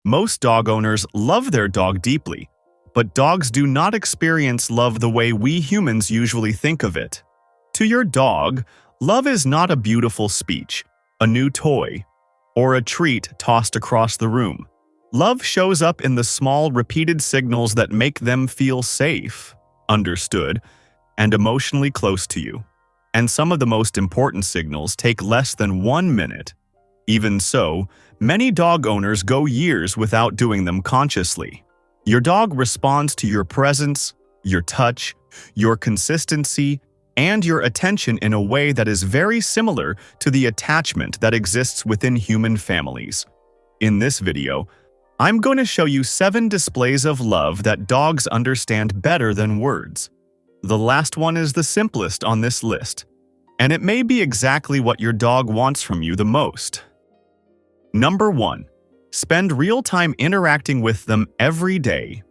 Most dog owners love their dog deeply, but dogs do not experience love the way we humans usually think of it. To your dog, love is not a beautiful speech, a new toy, or a treat tossed across the room. Love shows up in the small, repeated signals that make them feel safe, understood, and emotionally close to you. And some of the most important signals take less than 1 minute. Even so, many dog owners go years without doing them consciously. Your dog responds to your presence, your touch, your consistency, and your attention in a way that is very similar to the attachment that exists within human families. In this video, I'm going to show you 7 displays of love that dogs understand better than words. The last one is the simplest on this list, and it may be exactly what your dog wants from you the most. Number 1. Spend real time interacting with them every day.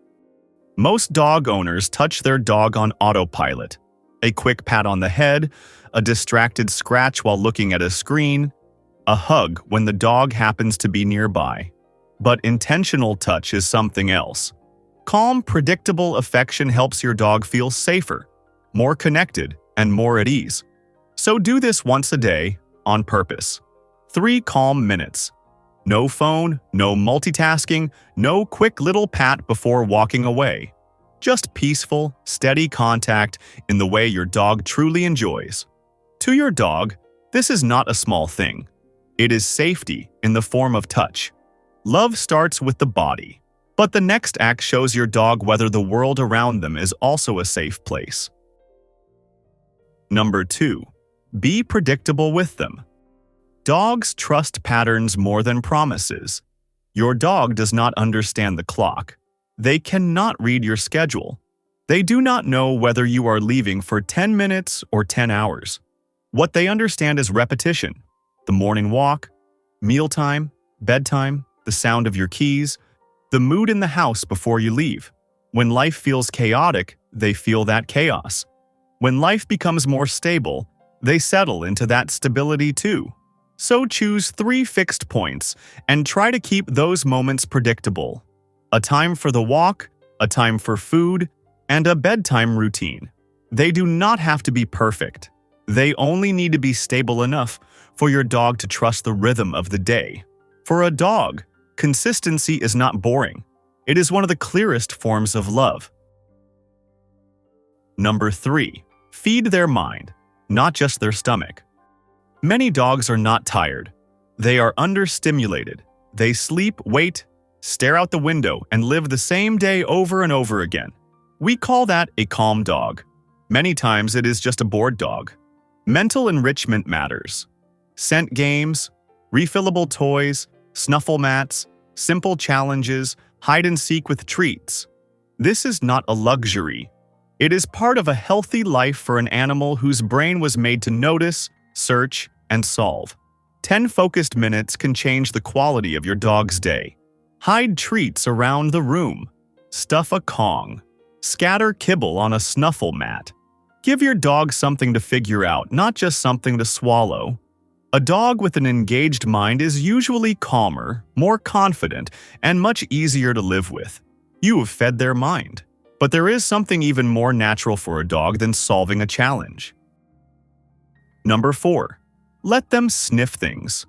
Most dog owners touch their dog on autopilot. A quick pat on the head, a distracted scratch while looking at a screen, a hug when the dog happens to be nearby. But intentional touch is something else. Calm, predictable affection helps your dog feel safer, more connected, and more at ease. So do this once a day, on purpose. 3 calm minutes. No phone, no multitasking, no quick little pat before walking away. Just peaceful, steady contact in the way your dog truly enjoys. To your dog, this is not a small thing. It is safety in the form of touch. Love starts with the body, but the next act shows your dog whether the world around them is also a safe place. Number 2. Be predictable with them. Dogs trust patterns more than promises. Your dog does not understand the clock. They cannot read your schedule. They do not know whether you are leaving for 10 minutes or 10 hours. What they understand is repetition. The morning walk, mealtime, bedtime, the sound of your keys, the mood in the house before you leave. When life feels chaotic, they feel that chaos. When life becomes more stable, they settle into that stability too. So choose 3 fixed points and try to keep those moments predictable. A time for the walk, a time for food, and a bedtime routine. They do not have to be perfect. They only need to be stable enough for your dog to trust the rhythm of the day. For a dog, consistency is not boring. It is one of the clearest forms of love. Number 3. Feed their mind, not just their stomach. Many dogs are not tired. They are understimulated. They sleep, wait, stare out the window, and live the same day over and over again. We call that a calm dog. Many times it is just a bored dog. Mental enrichment matters. Scent games, refillable toys, snuffle mats, simple challenges, hide and seek with treats. This is not a luxury. It is part of a healthy life for an animal whose brain was made to notice, search, and solve. 10 focused minutes can change the quality of your dog's day. Hide treats around the room. Stuff a Kong. Scatter kibble on a snuffle mat. Give your dog something to figure out, not just something to swallow. A dog with an engaged mind is usually calmer, more confident, and much easier to live with. You have fed their mind. But there is something even more natural for a dog than solving a challenge. Number 4. Let them sniff things.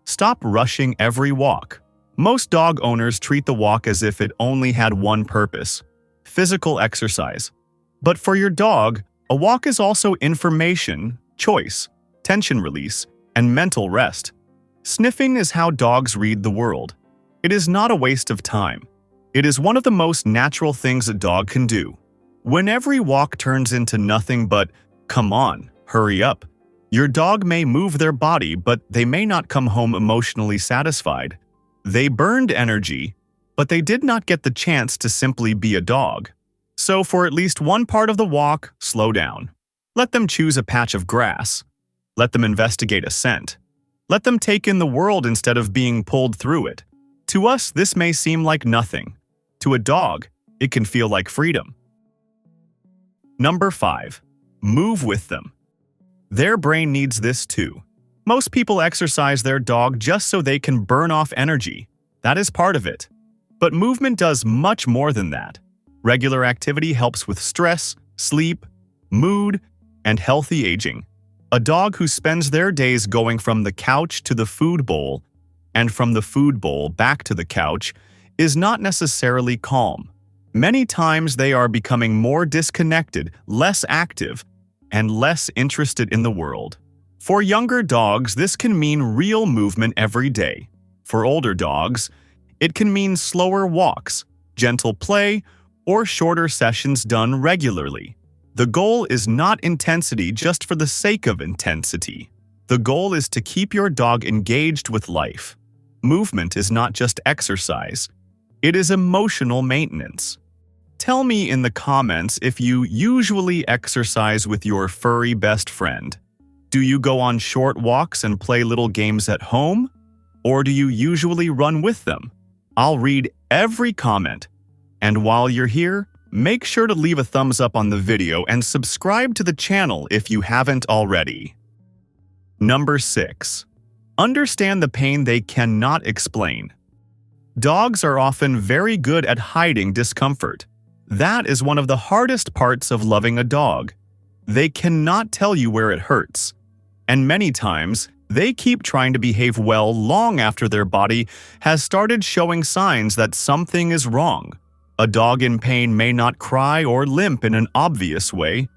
Stop rushing every walk. Most dog owners treat the walk as if it only had one purpose: physical exercise. But for your dog, a walk is also information, choice, tension release, and mental rest. Sniffing is how dogs read the world. It is not a waste of time. It is one of the most natural things a dog can do. When every walk turns into nothing but, "Come on, hurry up," your dog may move their body, but they may not come home emotionally satisfied. They burned energy, but they did not get the chance to simply be a dog. So for at least one part of the walk, slow down. Let them choose a patch of grass. Let them investigate a scent. Let them take in the world instead of being pulled through it. To us, this may seem like nothing. To a dog, it can feel like freedom. Number 5. Move with them. Their brain needs this too. Most people exercise their dog just so they can burn off energy. That is part of it. But movement does much more than that. Regular activity helps with stress, sleep, mood, and healthy aging. A dog who spends their days going from the couch to the food bowl and from the food bowl back to the couch is not necessarily calm. Many times they are becoming more disconnected, less active, and less interested in the world. For younger dogs, this can mean real movement every day. For older dogs, it can mean slower walks, gentle play, or shorter sessions done regularly. The goal is not intensity just for the sake of intensity. The goal is to keep your dog engaged with life. Movement is not just exercise. It is emotional maintenance. Tell me in the comments if you usually exercise with your furry best friend. Do you go on short walks and play little games at home? Or do you usually run with them? I'll read every comment. And while you're here, make sure to leave a thumbs up on the video and subscribe to the channel if you haven't already. Number 6. Understand the pain they cannot explain. Dogs are often very good at hiding discomfort. That is one of the hardest parts of loving a dog. They cannot tell you where it hurts. And many times, they keep trying to behave well long after their body has started showing signs that something is wrong. A dog in pain may not cry or limp in an obvious way.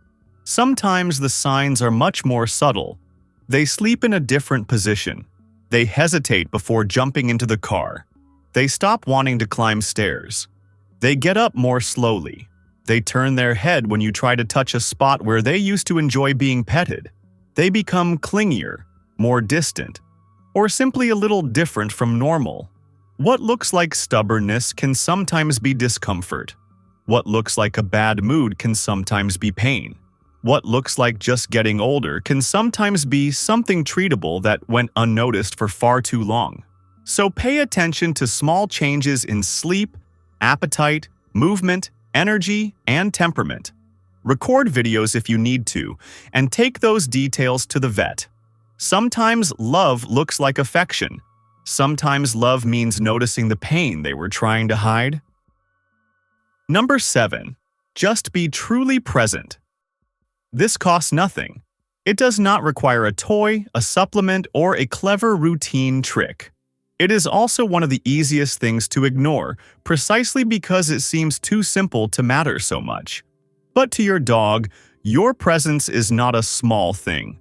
Sometimes the signs are much more subtle. They sleep in a different position. They hesitate before jumping into the car. They stop wanting to climb stairs. They get up more slowly. They turn their head when you try to touch a spot where they used to enjoy being petted. They become clingier, more distant, or simply a little different from normal. What looks like stubbornness can sometimes be discomfort. What looks like a bad mood can sometimes be pain. What looks like just getting older can sometimes be something treatable that went unnoticed for far too long. So pay attention to small changes in sleep, appetite, movement, energy, and temperament. Record videos if you need to, and take those details to the vet. Sometimes love looks like affection. Sometimes love means noticing the pain they were trying to hide. Number 7. Just be truly present. This costs nothing. It does not require a toy, a supplement, or a clever routine trick. It is also one of the easiest things to ignore, precisely because it seems too simple to matter so much. But to your dog, your presence is not a small thing.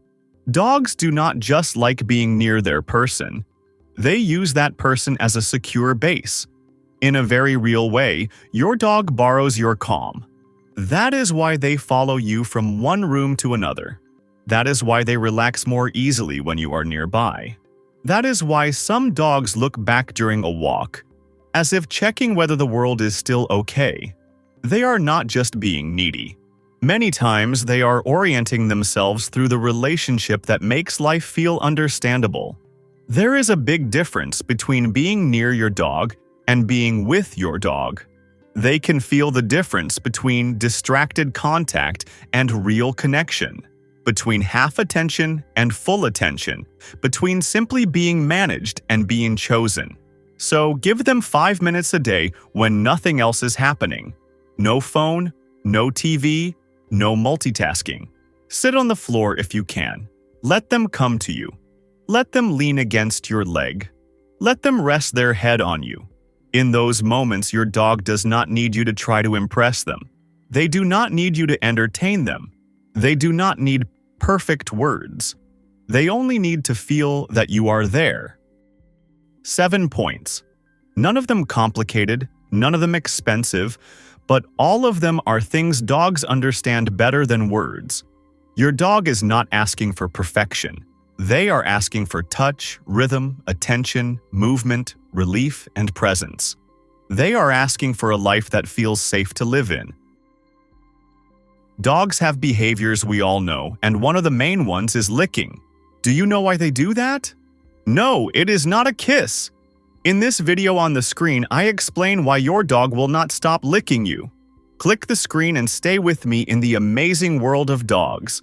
Dogs do not just like being near their person. They use that person as a secure base. In a very real way, your dog borrows your calm. That is why they follow you from one room to another. That is why they relax more easily when you are nearby. That is why some dogs look back during a walk, as if checking whether the world is still okay. They are not just being needy. Many times they are orienting themselves through the relationship that makes life feel understandable. There is a big difference between being near your dog and being with your dog. They can feel the difference between distracted contact and real connection, between half attention and full attention, between simply being managed and being chosen. So give them 5 minutes a day when nothing else is happening. No phone, no TV, no multitasking. Sit on the floor if you can. Let them come to you. Let them lean against your leg. Let them rest their head on you. In those moments, your dog does not need you to try to impress them. They do not need you to entertain them. They do not need perfect words. They only need to feel that you are there. 7 points. None of them complicated, none of them expensive, but all of them are things dogs understand better than words. Your dog is not asking for perfection. They are asking for touch, rhythm, attention, movement, relief, and presence. They are asking for a life that feels safe to live in. Dogs have behaviors we all know, and one of the main ones is licking. Do you know why they do that? No, it is not a kiss. In this video on the screen, I explain why your dog will not stop licking you. Click the screen and stay with me in the amazing world of dogs.